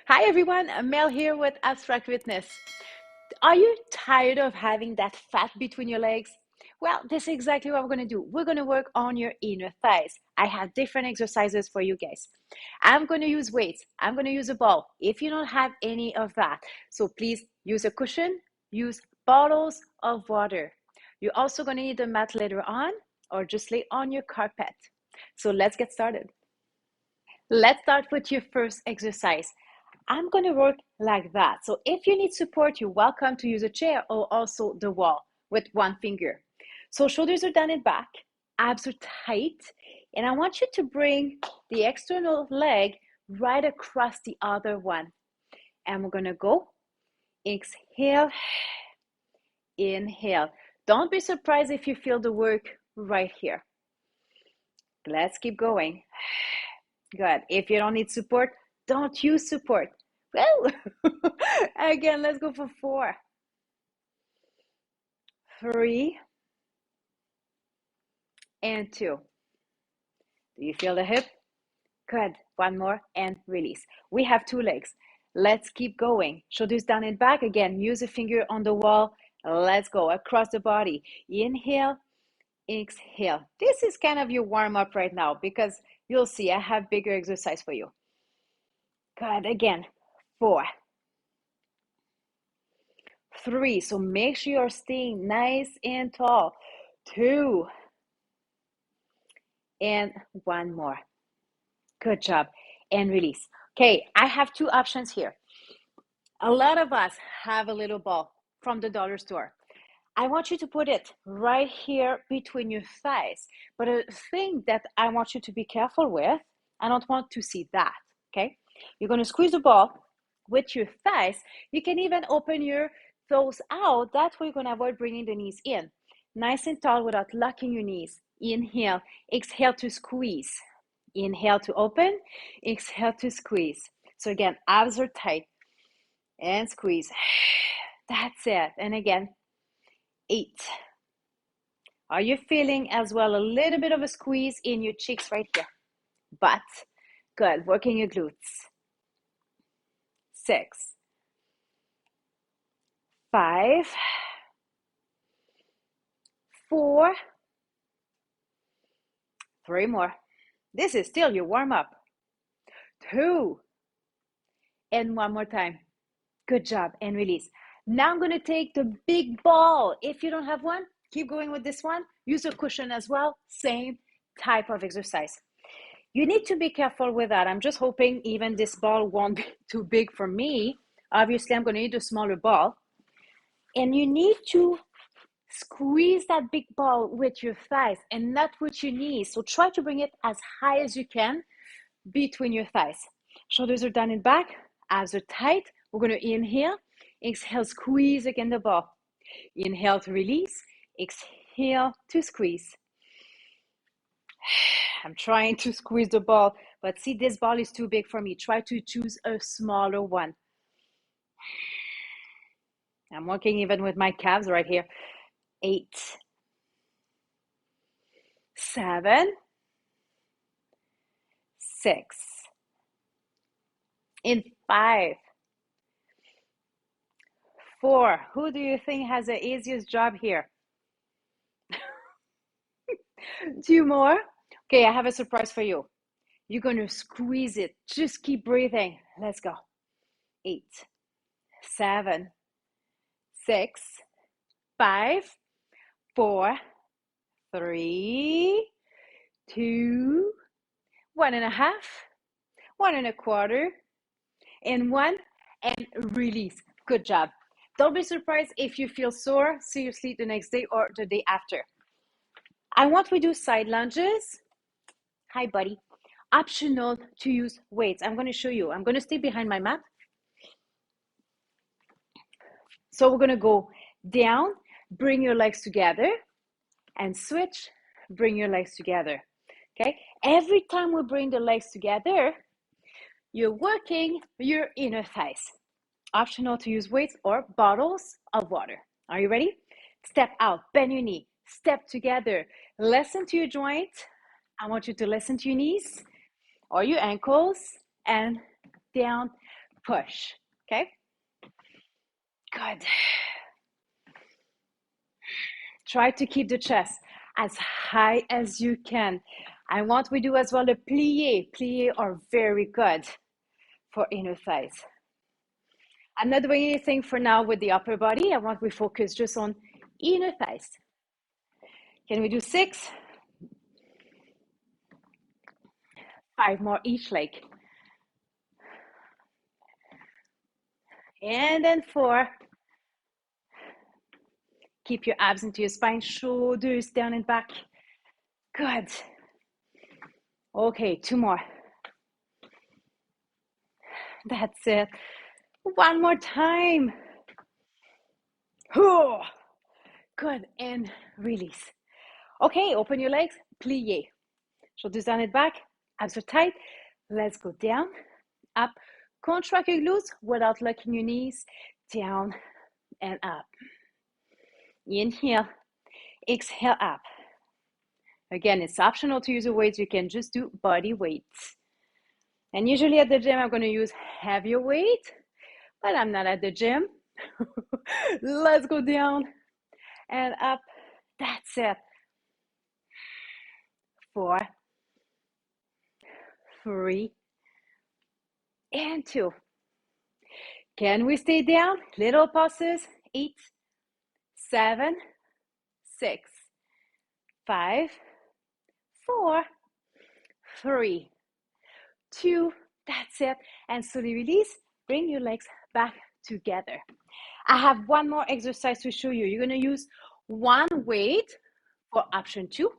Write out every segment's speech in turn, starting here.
Hi everyone, Mel here with Abstract Fitness. Are you tired of having that fat between your legs? Well, this is exactly what we're going to do. We're going to work on your inner thighs. I have different exercises for you guys. I'm going to use weights. I'm going to use a ball. If you don't have any of that, so please use a cushion, use bottles of water. You're also going to need a mat later on or just lay on your carpet. So let's get started. Let's start with your first exercise. I'm going to work like that. So if you need support, you're welcome to use a chair or also the wall with one finger. So shoulders are down and back, abs are tight, and I want you to bring the external leg right across the other one. And we're going to go, exhale, inhale. Don't be surprised if you feel the work right here. Let's keep going. Good. If you don't need support, don't use support. Well, again, let's go for 4, 3, and 2. Do you feel the hip? Good. One more and release. We have 2 legs. Let's keep going. Shoulders down and back. Again, use a finger on the wall. Let's go across the body. Inhale, exhale. This is kind of your warm-up right now because you'll see I have bigger exercise for you. Good. Again, 4, 3. So make sure you're staying nice and tall. 2, and 1 more. Good job. And release. Okay, I have 2 options here. A lot of us have a little ball from the dollar store. I want you to put it right here between your thighs. But a thing that I want you to be careful with, I don't want to see that, okay? You're going to squeeze the ball with your thighs. You can even open your toes out. That way you're going to avoid bringing the knees in. Nice and tall without locking your knees. Inhale, exhale to squeeze. Inhale to open, exhale to squeeze. So again, abs are tight and squeeze. That's it. And again, 8. Are you feeling as well a little bit of a squeeze in your cheeks right here? But good, working your glutes. 6, 5, 4, 3 more. This is still your warm-up. 2, and 1 more time. Good job, and release. Now I'm going to take the big ball. If you don't have one, keep going with this one. Use a cushion as well. Same type of exercise. You need to be careful with that. I'm just hoping even this ball won't be too big for me. Obviously, I'm going to need a smaller ball. And you need to squeeze that big ball with your thighs and not with your knees. So try to bring it as high as you can between your thighs. Shoulders are down and back. Abs are tight. We're going to inhale. Exhale, squeeze again the ball. Inhale to release. Exhale to squeeze. I'm trying to squeeze the ball, but see, this ball is too big for me. Try to choose a smaller one. I'm working even with my calves right here. 8, 7, 6, in 5, 4. Who do you think has the easiest job here? 2 more. Okay, I have a surprise for you. You're going to squeeze it. Just keep breathing. Let's go. 8, 7, 6, 5, 4, 3, 2, 1.5, 1.25, and 1, and release. Good job. Don't be surprised if you feel sore seriously the next day or the day after. I want we do side lunges. Hi, buddy. Optional to use weights. I'm going to show you. I'm going to stay behind my mat. So we're going to go down, bring your legs together, and switch, bring your legs together. Okay? Every time we bring the legs together, you're working your inner thighs. Optional to use weights or bottles of water. Are you ready? Step out, bend your knee, step together, listen to your joint. I want you to listen to your knees or your ankles, and down, push. Okay, good. Try to keep the chest as high as you can. And what we do as well, the plie. Plie are very good for inner thighs. I'm not doing anything for now with the upper body. I want we focus just on inner thighs. Can we do 6? 5 more each leg. And then 4. Keep your abs into your spine, shoulders down and back. Good. Okay, 2 more. That's it. One more time. Oh, good, and release. Okay, open your legs, plie. Shoulders down and back, abs are tight. Let's go down, up. Contract your glutes without locking your knees. Down and up. Inhale, exhale up. Again, it's optional to use a weight. You can just do body weights. And usually at the gym, I'm going to use heavier weight, but I'm not at the gym. Let's go down and up. That's it. 4, 3, and 2. Can we stay down? Little pauses. 8, 7, 6, 5, 4, 3, 2. That's it. And slowly release. Bring your legs back together. I have one more exercise to show you. You're going to use one weight for option 2.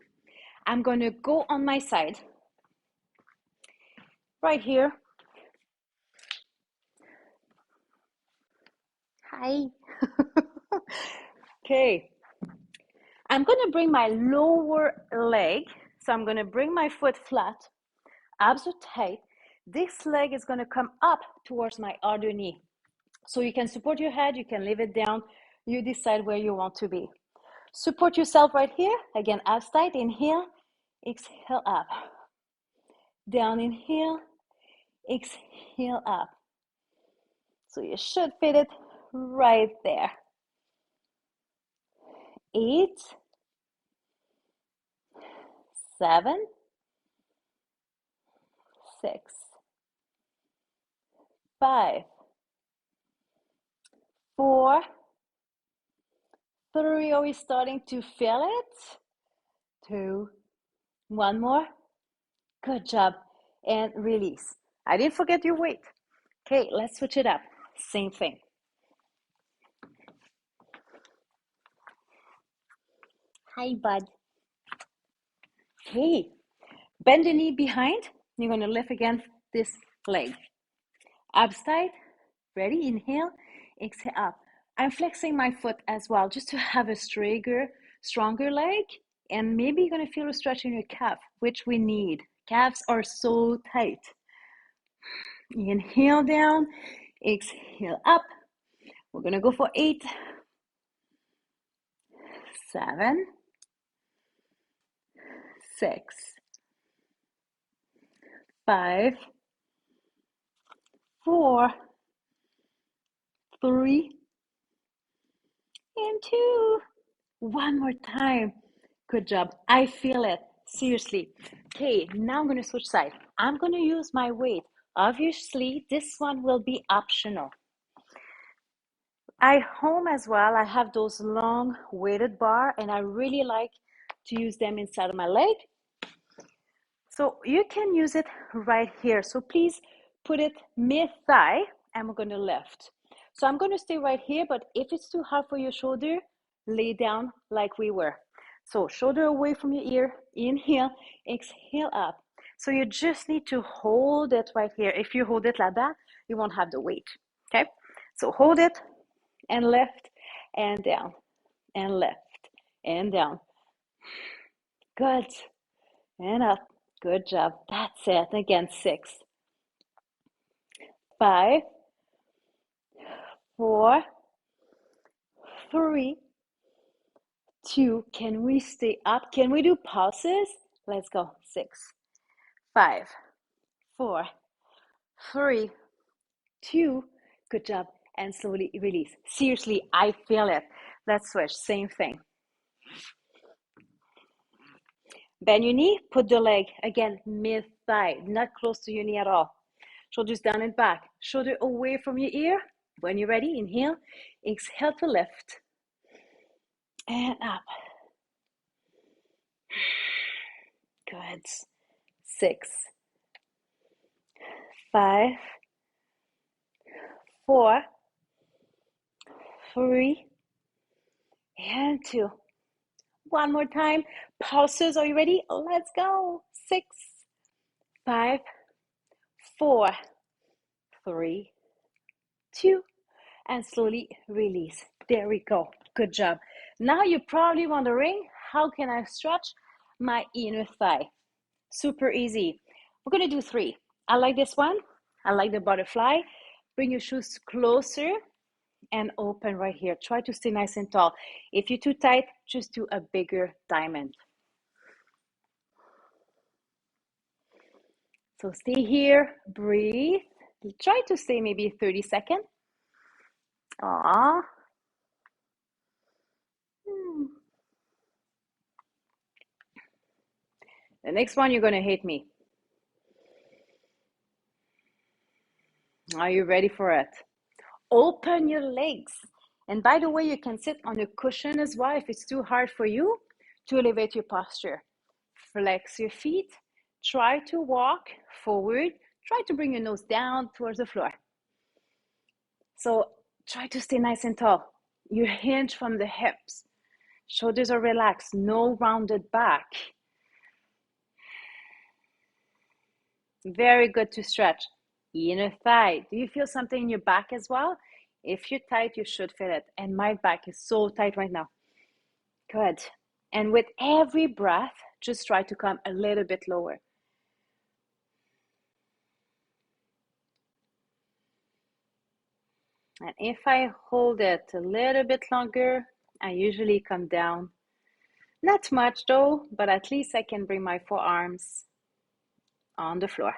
I'm going to go on my side right here. Hi. Okay. I'm going to bring my lower leg. So I'm going to bring my foot flat. Abs are tight. This leg is going to come up towards my other knee. So you can support your head. You can leave it down. You decide where you want to be. Support yourself right here. Again, abs tight. Inhale. Exhale up. Down, inhale. Exhale up. So you should fit it right there. 8, 7, 6, 5, 4, 3. Are we starting to feel it? 2, 1 more. Good job. And release. I didn't forget your weight. Okay, let's switch it up. Same thing. Hi, bud. Okay, bend the knee behind. You're going to lift again this leg. Abs tight. Ready? Inhale. Exhale up. I'm flexing my foot as well, just to have a stronger leg. And maybe you're going to feel a stretch in your calf, which we need. Calves are so tight. Inhale down. Exhale up. We're going to go for 8, 7, 6, 5, 4, 3, and 2. One more time. Good job. I feel it. Seriously. Okay, now I'm going to switch side. I'm going to use my weight. Obviously, this one will be optional. At home as well, I have those long weighted bar, and I really like to use them inside of my leg. So you can use it right here. So please put it mid-thigh, and we're going to lift. So I'm going to stay right here, but if it's too hard for your shoulder, lay down like we were. So shoulder away from your ear, inhale, exhale up. So you just need to hold it right here. If you hold it like that, you won't have the weight, okay? So hold it and lift and down and lift and down. Good. And up. Good job. That's it. Again, 6, 5, 4, 3, 2. Can we stay up? Can we do pulses? Let's go. 6, 5, 4, 3, 2. Good job. And slowly release. Seriously, I feel it. Let's switch. Same thing. Bend your knee, put the leg, again, mid-thigh, not close to your knee at all. Shoulders down and back, shoulder away from your ear. When you're ready, inhale, exhale to lift, and up. Good. 6, 5, 4, 3, and 2. One more time. Pulses, are you ready? Let's go. 6, 5, 4, 3, 2, and slowly release. There we go. Good job. Now you're probably wondering, how can I stretch my inner thigh? Super easy. We're going to do 3. I like this one. I like the butterfly. Bring your shoes closer and open right here. Try to stay nice and tall. If you're too tight, just do a bigger diamond. So stay here, breathe. Try to stay maybe 30 seconds. Aww. The next one, you're going to hate me. Are you ready for it? Open your legs. And by the way, you can sit on a cushion as well if it's too hard for you to elevate your posture. Flex your feet. Try to walk forward. Try to bring your nose down towards the floor. So try to stay nice and tall. You hinge from the hips. Shoulders are relaxed. No rounded back. Very good to stretch. Inner thigh. Do you feel something in your back as well? If you're tight, you should feel it. And my back is so tight right now. Good. And with every breath, just try to come a little bit lower. And if I hold it a little bit longer, I usually come down. Not much though, but at least I can bring my forearms on the floor.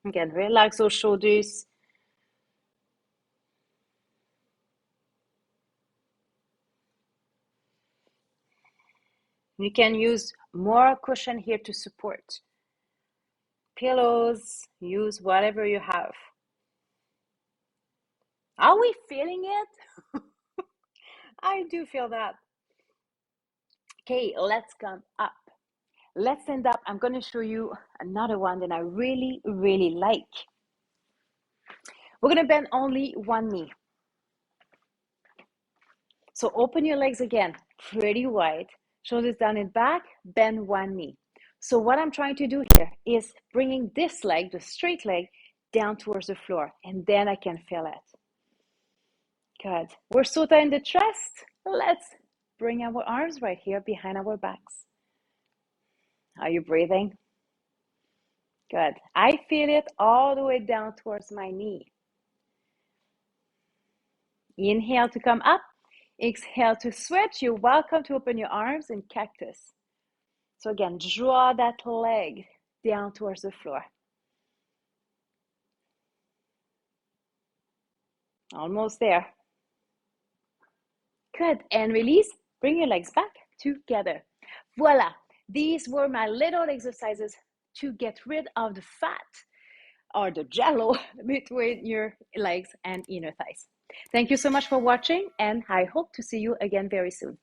Again, relax those shoulders. You can use more cushion here to support. Pillows, use whatever you have. Are we feeling it? I do feel that. Okay, let's come up. Let's stand up. I'm going to show you another one that I really, really like. We're going to bend only one knee. So open your legs again, pretty wide. Shoulders down and back, bend one knee. So what I'm trying to do here is bringing this leg, the straight leg, down towards the floor. And then I can feel it. Good. We're so tight in the chest. Let's bring our arms right here behind our backs. Are you breathing? Good. I feel it all the way down towards my knee. Inhale to come up. Exhale to switch. You're welcome to open your arms in cactus. So again, draw that leg down towards the floor. Almost there. Good. And release. Bring your legs back together. Voila. These were my little exercises to get rid of the fat or the jello between your legs and inner thighs. Thank you so much for watching, and I hope to see you again very soon.